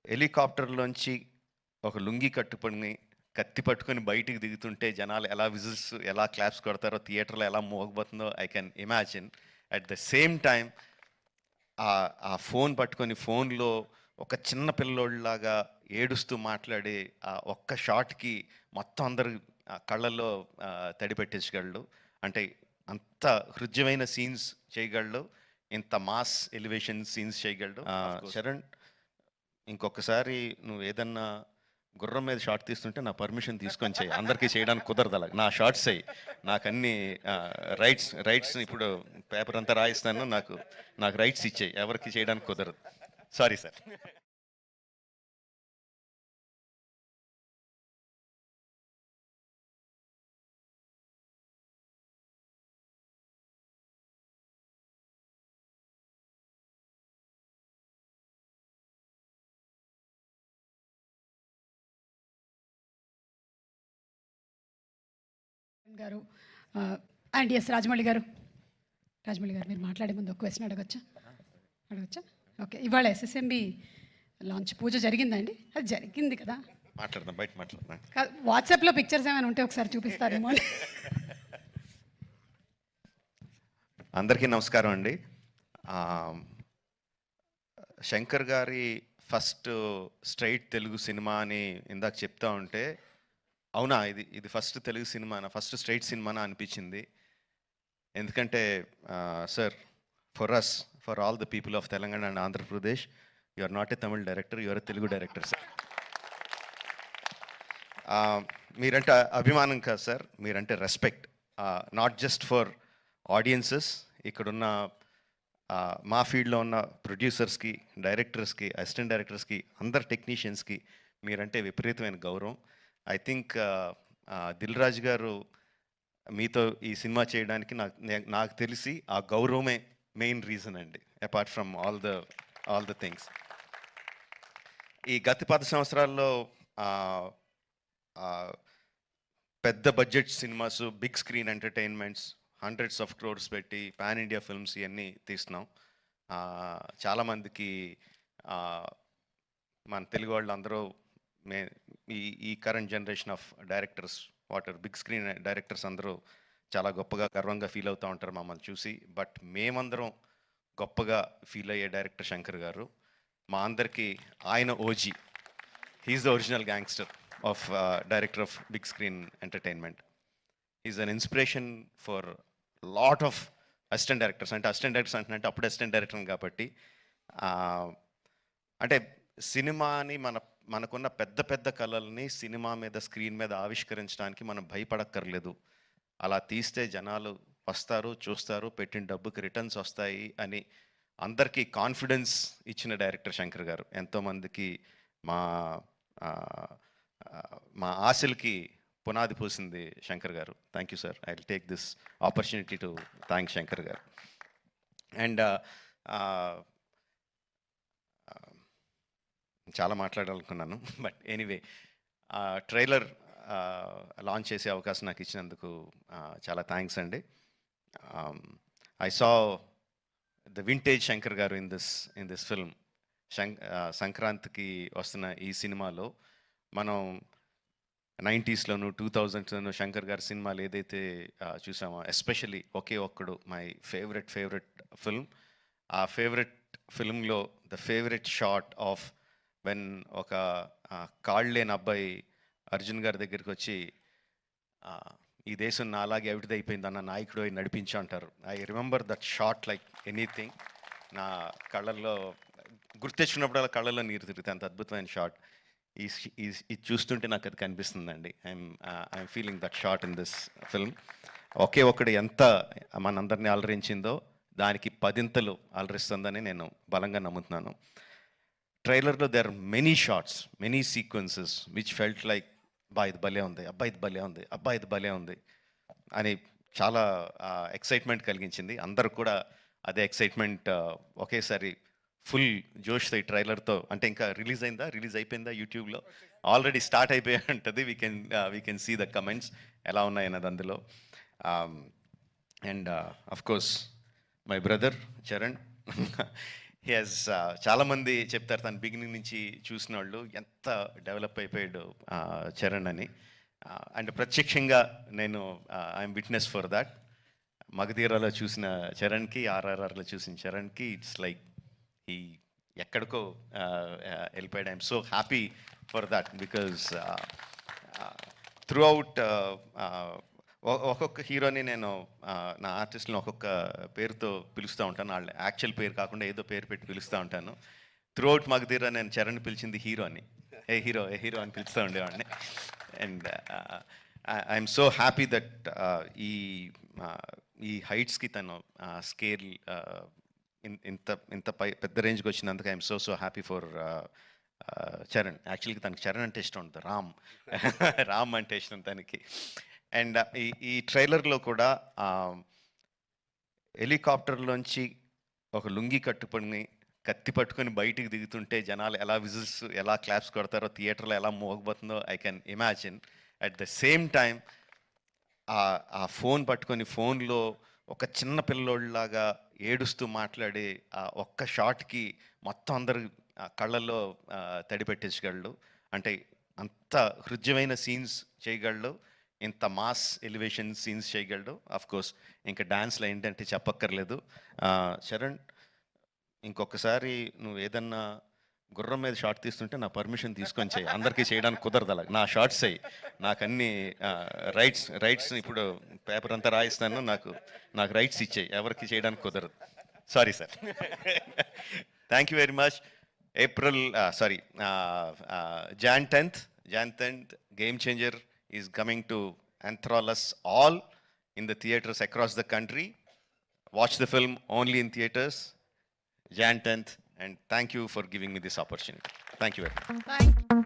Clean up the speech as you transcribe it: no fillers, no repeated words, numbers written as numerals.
హెలికాప్టర్‌లోంచి ఒక లుంగీ కట్టుకొని, కత్తి పట్టుకొని బయటికి దిగుతుంటే జనాలు ఎలా విజిల్స్, ఎలా క్లాప్స్ కొడతారో, థియేటర్‌లో ఎలా మోగబోతుందో I can imagine. At the same time ఆ ఫోన్ పట్టుకొని ఫోన్‌లో ఒక చిన్న పిల్లోడిలాగా ఏడుస్తూ మాట్లాడే ఆ ఒక్క షాట్‌కి మొత్తం అందరు కళ్ళల్లో తడి పెట్టేసగలడు. అంటే అంత హృద్యమైన సీన్స్ చేయగలడు. ఇంత మాస్ ఎలివేషన్ సీన్స్ చేయగలడు. చరణ్, ఇంకొకసారి నువ్వు ఏదన్నా గుర్రం మీద షాట్ తీస్తుంటే నా పర్మిషన్ తీసుకొని చెయ్యి. అందరికీ చేయడానికి కుదరదు అలా. నా షాట్స్ అయ్యి నాకు అన్ని రైట్స్ ఇప్పుడు పేపర్ అంతా రాయిస్తాను. నాకు రైట్స్ ఇచ్చేయి. ఎవరికి చేయడానికి కుదరదు. Sorry sir. గారు అండ్ ఎస్ రాజమౌళి గారు మీరు మాట్లాడే ముందు ఒక క్వశ్చన్ అడగచ్చా? ఓకే, ఇవాళ ఎస్ఎస్ఎంబి లాంచ్ పూజ జరిగిందండి? అది జరిగింది కదా? మాట్లాడదాం, బయట మాట్లాడదాం. వాట్సాప్లో పిక్చర్స్ ఏమైనా ఉంటే ఒకసారి చూపిస్తారేమో అని. అందరికీ నమస్కారం అండి. శంకర్ గారి ఫస్ట్ స్ట్రైట్ తెలుగు సినిమా అని ఇందాక చెప్తా ఉంటే, అవునా ఇది ఫస్ట్ తెలుగు సినిమానా, ఫస్ట్ స్ట్రైట్ సినిమానా అనిపించింది. ఎందుకంటే sir, for all the people of Telangana and Andhra Pradesh, you are not a Tamil director, you are a Telugu director sir. మీరంటే అభిమానం కాదు సార్, మీరంటే respect. Not just for audiences, ఇక్కడున్న మా ఫీల్డ్లో ఉన్న ప్రొడ్యూసర్స్కి, డైరెక్టర్స్కి, అసిస్టెంట్ డైరెక్టర్స్కి, అందరు టెక్నీషియన్స్కి మీరంటే విపరీతమైన గౌరవం. ఐ థింక్ దిల్ రాజు గారు మీతో ఈ సినిమా చేయడానికి నాకు తెలిసి ఆ గౌరవమే మెయిన్ రీజన్ అండి, apart from all the things. ఈ గత 10 సంవత్సరాల్లో పెద్ద budget cinemas, big screen entertainments, hundreds of crores పెట్టి పాన్ ఇండియా ఫిల్మ్స్ ఇవన్నీ తీస్తున్నాం. చాలామందికి మన తెలుగు వాళ్ళు అందరూ ఈ current generation of directors, big screen directors అందరూ చాలా గొప్పగా, గర్వంగా ఫీల్ అవుతూ ఉంటారు మమ్మల్ని చూసి. బట్ మేమందరం గొప్పగా ఫీల్ అయ్యే డైరెక్టర్ శంకర్ గారు. మా అందరికీ ఆయన OG. He's the original gangster of director of big screen entertainment. Is an inspiration for lot of assistant directors. అంటే అసిస్టెంట్ డైరెక్టర్స్ అంటే అప్పుడు అసిస్టెంట్ డైరెక్టర్ కాబట్టి, అంటే సినిమాని మనకున్న పెద్ద పెద్ద కళల్ని సినిమా మీద, స్క్రీన్ మీద ఆవిష్కరించడానికి మనం భయపడక్కర్లేదు. అలా తీస్తే జనాలు వస్తారు, చూస్తారు, పెట్టిన డబ్బుకి రిటర్న్స్ వస్తాయి అని అందరికీ కాన్ఫిడెన్స్ ఇచ్చిన డైరెక్టర్ శంకర్ గారు. ఎంతోమందికి మా మా ఆశలకి పునాది పోసింది శంకర్ గారు. Thank you sir. I will take this opportunity to thank Shankar గారు. అండ్ చాలా మాట్లాడాలనుకున్నాను, బట్ ఎనీవే, ట్రైలర్ లాంచ్ చేసే అవకాశం నాకు ఇచ్చినందుకు చాలా థ్యాంక్స్ అండి. I saw the vintage Shankar గారు ఇన్ దిస్ ఫిల్మ్. సంక్రాంతికి వస్తున్న ఈ సినిమాలో మనం 90స్లోను, 2000స్లోను శంకర్ గారి సినిమాలు ఏదైతే చూసామో, especially Oke Okkadu my favourite film. ఆ ఫేవరెట్ ఫిల్మ్లో the favourite shot of when ఒక కాళ్ళు లేని అబ్బాయి అర్జున్ గారి దగ్గరికి వచ్చి, ఈ దేశం నా అలాగే అవిటిదైపోయింది అన్న నాయకుడు నడిపించు అంటారు. I remember that shot like anything. నా కళ్ళల్లో గుర్తెచ్చినప్పుడు అలా కళ్ళల్లో నీరు తిరుగుతాయి. అంత అద్భుతమైన షాట్. ఇది చూస్తుంటే నాకు అది కనిపిస్తుందండి. I'm feeling that shot in this film. Oke Okkadu ఎంత మనందరినీ అలరించిందో దానికి 10 అలరిస్తుందని నేను బలంగా నమ్ముతున్నాను. ట్రైలర్లో there are many shots, many sequences which felt like, ఇది భలే ఉంది, ఇది భలే ఉంది అని చాలా ఎక్సైట్మెంట్ కలిగించింది. అందరూ కూడా అదే ఎక్సైట్మెంట్ ఒకేసారి ఫుల్ జోష్తో ఈ ట్రైలర్తో. అంటే ఇంకా రిలీజ్ అయిపోయిందా యూట్యూబ్లో? ఆల్రెడీ స్టార్ట్ అయిపోయి ఉంటుంది. We can see the comments ఎలా ఉన్నాయన్నది అందులో. And of course my brother Charan. He's చాలామంది చెప్తారు తను బిగినింగ్ నుంచి చూసిన వాళ్ళు ఎంత డెవలప్ అయిపోయాడు చరణ్ అని. అండ్ ప్రత్యక్షంగా నేను ఐఎమ్ విట్నెస్ ఫర్ దాట్. మగధీరాలో చూసిన చరణ్కి, ఆర్ఆర్ఆర్లో చూసిన చరణ్కి ఇట్స్ లైక్ ఈ ఎక్కడికో వెళ్ళిపోయాడు. I'm so happy for that because through out ఒక్కొక్క హీరోని నేను నా ఆర్టిస్ట్ని ఒక్కొక్క పేరుతో పిలుస్తూ ఉంటాను. వాళ్ళ యాక్చువల్ పేరు కాకుండా ఏదో పేరు పెట్టి పిలుస్తూ ఉంటాను. త్రూ అవుట్ మగధీర నేను చరణ్ పిలిచింది హీరో అని, ఏ హీరో అని పిలుస్తూ ఉండేవాడిని. And I'm so happy that ఈ హైట్స్కి తను స్కేల్ ఇంత ఇంత పెద్ద రేంజ్కి వచ్చినందుకు I'm so happy for Charan. యాక్చువల్గా తనకి చరణ్ అంటే ఇష్టం ఉంటుంది, రామ్ అంటే ఇష్టం తనకి. అండ్ ఈ ట్రైలర్లో కూడా హెలికాప్టర్లోంచి ఒక లుంగి కట్టుకొని కత్తి పట్టుకొని బయటికి దిగుతుంటే జనాలు ఎలా విజిల్స్, ఎలా క్లాప్స్ కొడతారో, థియేటర్లో ఎలా మోగబోతుందో I can imagine. At the same time ఆ ఫోన్ పట్టుకొని ఫోన్లో ఒక చిన్న పిల్లోళ్ళలాగా ఏడుస్తూ మాట్లాడే ఆ ఒక్క షాట్కి మొత్తం అందరు కళ్ళల్లో తడి పెట్టేసగలడు. అంటే అంత హృద్యమైన సీన్స్ చేయగలడు, ఇంత మాస్ ఎలివేషన్ సీన్స్ చేయగలడు. ఆఫ్ కోర్స్ ఇంకా డాన్స్లో ఏంటంటే చెప్పక్కర్లేదు. చరణ్, ఇంకొకసారి నువ్వు ఏదన్నా గుర్రం మీద షార్ట్ తీస్తుంటే నా పర్మిషన్ తీసుకొని చేయి. అందరికీ చేయడానికి కుదరదు అలా. నా షార్ట్స్ అయ్యి నాకు అన్ని రైట్స్ ఇప్పుడు పేపర్ అంతా రాయిస్తాను, నాకు రైట్స్ ఇచ్చేయి, ఎవరికి చేయడానికి కుదరదు. Sorry sir. Thank you very much. Jan 10th, Game Changer is coming to enthrall us all in the theaters across the country. Watch the film only in theaters, Jan 10th, and thank you for giving me this opportunity. Thank you very much. Thank you.